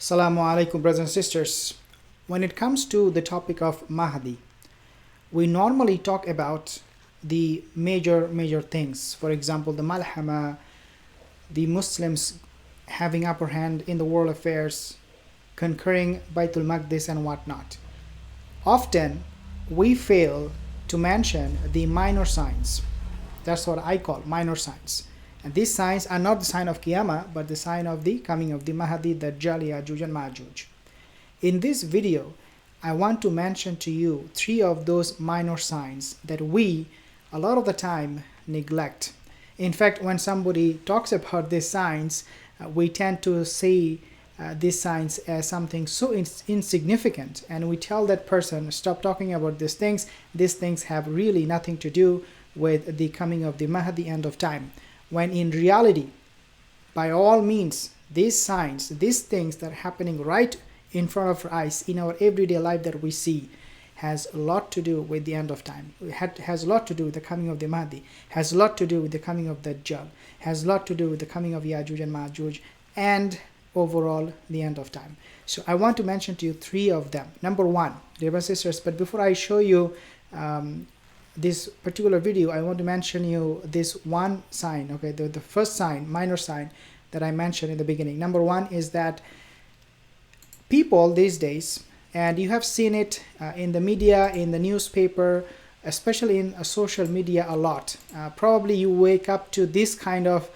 Assalamu alaikum, brothers and sisters. When it comes to the topic of Mahdi, we normally talk about the major things. For example, the Malhama, the Muslims having upper hand in the world affairs, conquering Baitul Maqdis and whatnot. Often, we fail to mention the minor signs. That's what I call minor signs. And these signs are not the sign of Qiyamah, but the sign of the coming of the Mahdi, Ad-Dajjal, Yajuj and Majuj. In this video, I want to mention to you 3 of those minor signs that we, a lot of the time, neglect. In fact, when somebody talks about these signs, we tend to see these signs as something so insignificant, and we tell that person, stop talking about these things. These things have really nothing to do with the coming of the Mahdi, end of time. When in reality, by all means, these signs, these things that are happening right in front of our eyes in our everyday life that we see, has a lot to do with the end of time. It has a lot to do with the coming of the Mahdi, has a lot to do with the coming of the Dajjal, has a lot to do with the coming of Yajuj and Majuj, and overall the end of time. So I want to mention to you 3 of them. Number 1, dear brothers and sisters, but before I show you this particular video, I want to mention you this one sign, okay, the first sign, minor sign that I mentioned in the beginning. Number 1 is that people these days, and you have seen it in the media, in the newspaper, especially in social media a lot. Probably you wake up to this kind of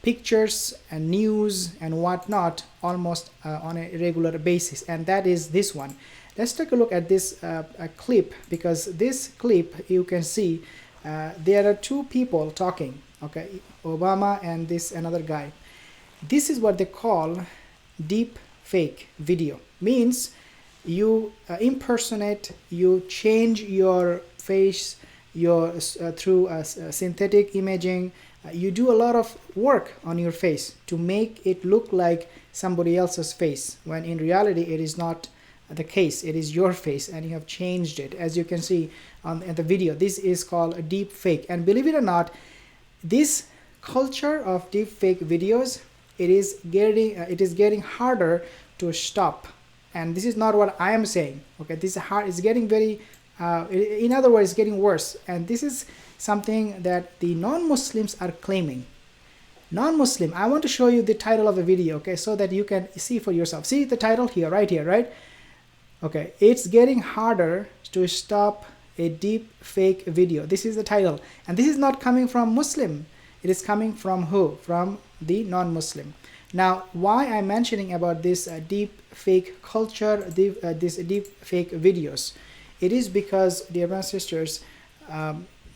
pictures and news and whatnot almost on a regular basis, and that is this one. Let's take a look at this clip, because this clip, you can see there are 2 people talking, okay, Obama and this another guy. This is what they call deep fake video. Means you impersonate, you change your face through synthetic imaging. You do a lot of work on your face to make it look like somebody else's face, when in reality it is not the case. It is your face, and you have changed it, as you can see in the video. This is called a deep fake, and believe it or not, this culture of deep fake videos, it is getting harder to stop. And this is not what I am saying, okay? This is hard. It's getting very in other words, getting worse. And this is something that the non-Muslims are claiming. Non-Muslim, I want to show you the title of the video, okay, so that you can see for yourself. See the title here, right? Okay, it's getting harder to stop a deep fake video. This is the title, and this is not coming from Muslim. It is coming from who? From the non-Muslim. Now, why I'm mentioning about this deep fake culture, this deep fake videos? It is because, dear brothers and sisters,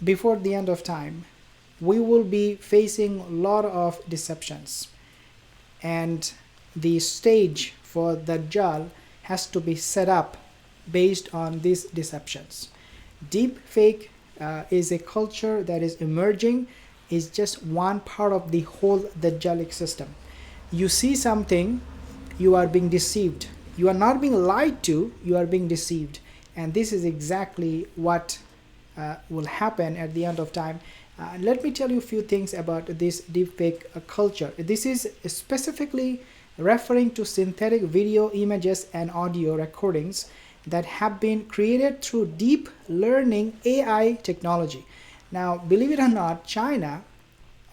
before the end of time, we will be facing a lot of deceptions, and the stage for Dajjal has to be set up based on these deceptions. Deep fake is a culture that is emerging, is just one part of the whole Dajjalic system. You see something, you are being deceived. You are not being lied to, you are being deceived. And this is exactly what will happen at the end of time. Let me tell you a few things about this deepfake culture. This is specifically referring to synthetic video images and audio recordings that have been created through deep learning AI technology. Now, believe it or not, China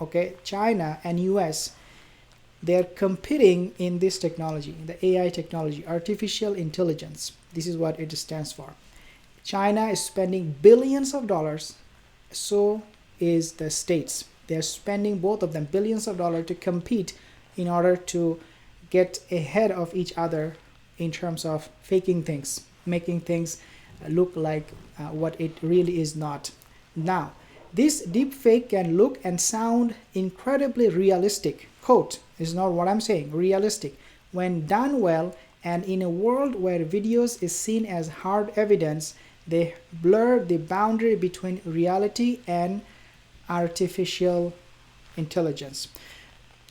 and US, they're competing in this technology, the AI technology, artificial intelligence. This is what it stands for. China is spending billions of dollars, so is the States. They're spending, both of them, billions of dollars to compete in order to get ahead of each other in terms of faking things, making things look like what it really is not. Now, this deepfake can look and sound incredibly realistic. Quote, is not what I'm saying, realistic. When done well, and in a world where videos is seen as hard evidence, they blur the boundary between reality and artificial intelligence.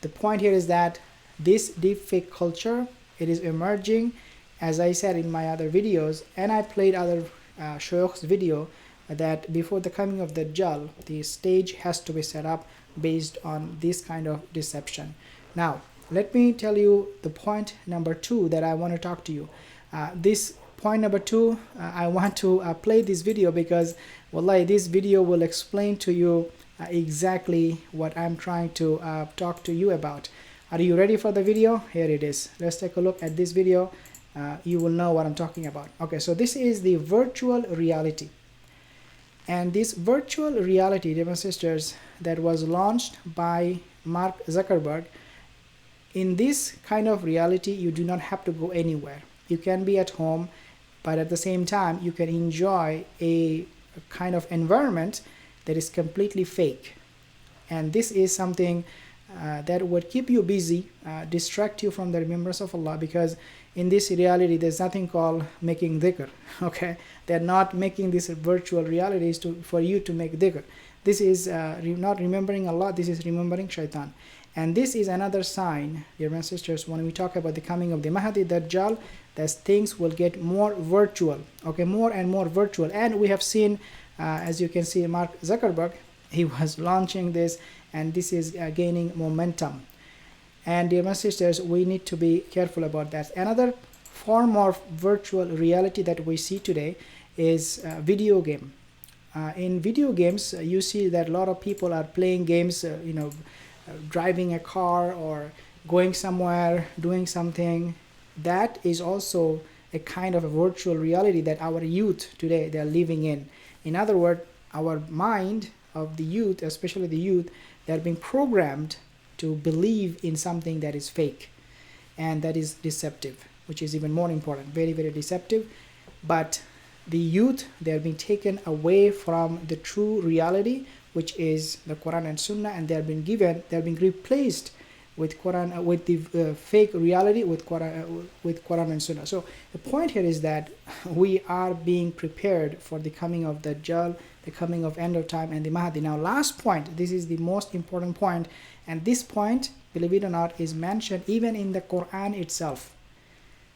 The point here is that this deepfake culture, it is emerging, as I said in my other videos, and I played other shaykh's video, that before the coming of the Dajjal, the stage has to be set up based on this kind of deception. Now, let me tell you the point number 2 that I want to talk to you. This point number 2, I want to play this video because wallahi, this video will explain to you exactly what I'm trying to talk to you about. Are you ready for the video? Here it is. Let's take a look at this video. You will know what I'm talking about. Okay, so this is the virtual reality. And this virtual reality, dear sisters, that was launched by Mark Zuckerberg, in this kind of reality, you do not have to go anywhere. You can be at home, but at the same time, you can enjoy a kind of environment that is completely fake. And this is something that would keep you busy, distract you from the remembrance of Allah, because in this reality there's nothing called making dhikr. Okay, they're not making this virtual realities for you to make dhikr. This is not remembering Allah, this is remembering shaitan. And this is another sign, dear brothers and sisters, when we talk about the coming of the Mahdi, Dajjal, that things will get more virtual, okay, more and more virtual. And we have seen, as you can see, Mark Zuckerberg, he was launching this, and this is gaining momentum. And dear brothers and sisters, we need to be careful about that. Another form of virtual reality that we see today is video game. In video games, you see that a lot of people are playing games, driving a car or going somewhere, doing something. That is also a kind of a virtual reality that our youth today, they are living in. In other words, our mind of the youth, especially the youth, they are being programmed to believe in something that is fake and that is deceptive, which is even more important, very, very deceptive. But the youth, they are being taken away from the true reality, which is the Quran and Sunnah, and they are being replaced with Quran, with the fake reality, with Quran and Sunnah. So the point here is that we are being prepared for the coming of Dajjal, the coming of end of time, and the Mahdi. Now, last point, this is the most important point, and this point, believe it or not, is mentioned even in the Quran itself.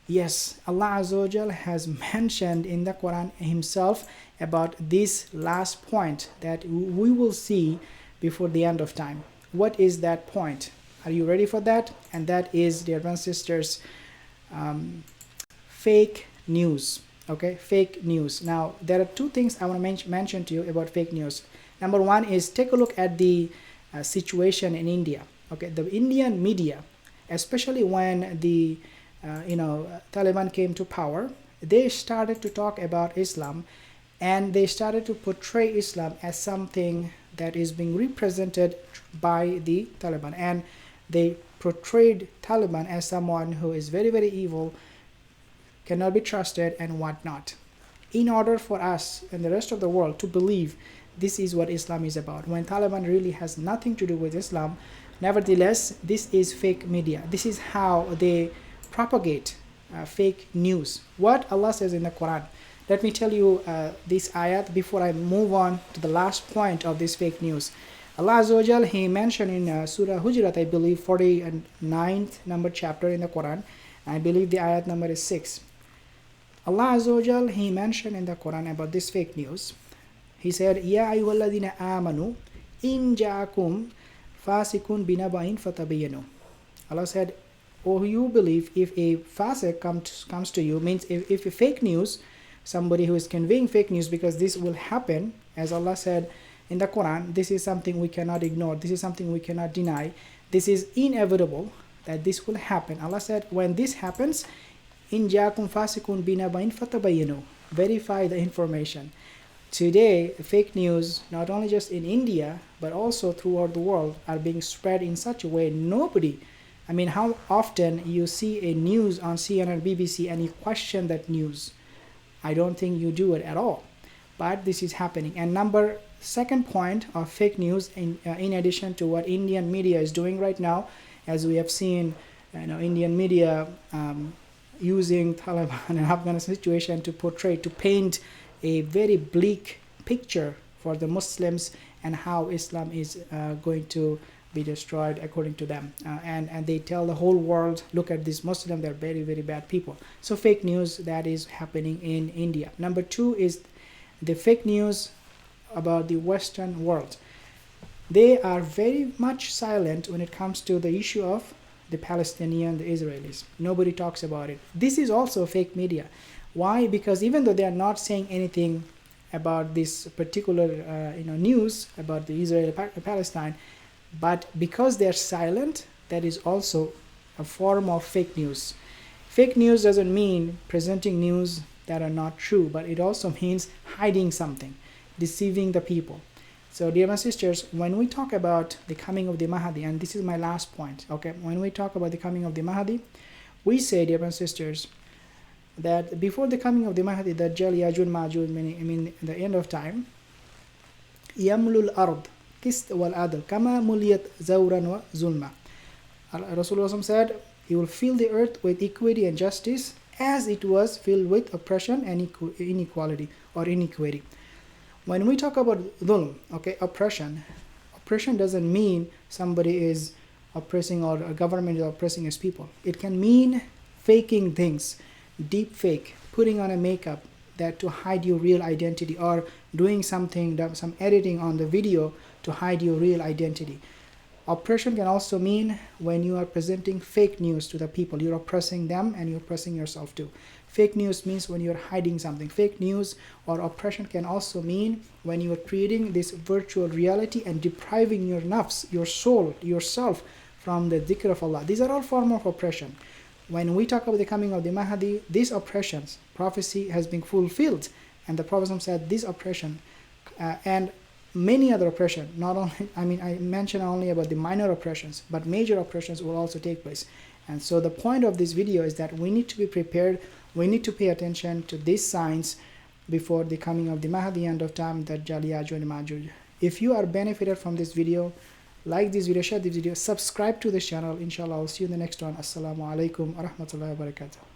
Yes, Allah Azza wa Jal has mentioned in the Quran himself about this last point that we will see before the end of time. What is that point? Are you ready for that? And that is, dear brothers and sisters, fake news. Okay, fake news. Now, there are two things I want to mention to you about fake news. Number one is, take a look at the situation in India. Okay, the Indian media, especially when the Taliban came to power, they started to talk about Islam, and they started to portray Islam as something that is being represented by the Taliban, and they portrayed Taliban as someone who is very, very evil, cannot be trusted, and whatnot, in order for us and the rest of the world to believe this is what Islam is about, when Taliban really has nothing to do with Islam. Nevertheless, this is fake media. This is how they propagate fake news. What Allah says in the Quran. Let me tell you this ayat before I move on to the last point of this fake news. Allah Azza wa Jal, he mentioned in Surah Hujurat, I believe 49th number chapter in the Quran. I believe the ayat number is 6. Allah Azza wa Jal, he mentioned in the Quran about this fake news. He said, Ya ayyuhalladhina amanu in ja'akum fasikun binaba'in fatabayyanu. Allah said, oh, you believe, if a fasik comes to you, means if a fake news, somebody who is conveying fake news, because this will happen, as Allah said in the Quran, this is something we cannot ignore, this is something we cannot deny, this is inevitable that this will happen. Allah said, when this happens, in ja'akum fasikun binaba'in fatabayyanu, verify the information. Today, fake news, not only just in India, but also throughout the world, are being spread in such a way how often you see a news on CNN, BBC, and you question that news? I don't think you do it at all. But this is happening. And second point of fake news, in addition to what Indian media is doing right now, as we have seen, Indian media using Taliban and Afghanistan situation to paint a very bleak picture for the Muslims and how Islam is going to be destroyed according to them, and they tell the whole world, look at this Muslim, they're very, very bad people. So fake news that is happening in India. Number two is the fake news about the Western world. They are very much silent when it comes to the issue of the Palestinian, the Israelis. Nobody talks about it. This is also fake media. Why? Because even though they are not saying anything about this particular news about the Israel Palestine, but because they are silent, that is also a form of fake news. Fake news doesn't mean presenting news that are not true, but it also means hiding something, deceiving the people. So dear my sisters, when we talk about the coming of the Mahdi, and this is my last point, okay, when we talk about the coming of the Mahdi, we say, dear my sisters, that before the coming of the Mahdi, Dajjal, Yajuj, Majuj, meaning the end of time, يملُ الأرض قسط والعدل كما مليت زورا وظلما. Rasulullah said, he will fill the earth with equity and justice as it was filled with oppression and inequality or iniquity. When we talk about dhulm, okay, oppression doesn't mean somebody is oppressing or a government is oppressing its people. It can mean faking things, deep fake, putting on a makeup that to hide your real identity, or doing something, some editing on the video to hide your real identity. Oppression can also mean when you are presenting fake news to the people. You're oppressing them and you're oppressing yourself too. Fake news means when you're hiding something. Fake news or oppression can also mean when you are creating this virtual reality and depriving your nafs, your soul, yourself from the dhikr of Allah. These are all forms of oppression. When we talk about the coming of the Mahdi, these oppressions, prophecy has been fulfilled. And the Prophet said this oppression and many other oppression, not only, I mentioned only about the minor oppressions, but major oppressions will also take place. And so the point of this video is that we need to be prepared, we need to pay attention to these signs before the coming of the Mahdi, end of time, Dajjal, Yajuj and Majuj. If you are benefited from this video, like this video, share this video, subscribe to this channel. Inshallah, I'll see you in the next one. Assalamu alaikum wa rahmatullahi wa barakatuh.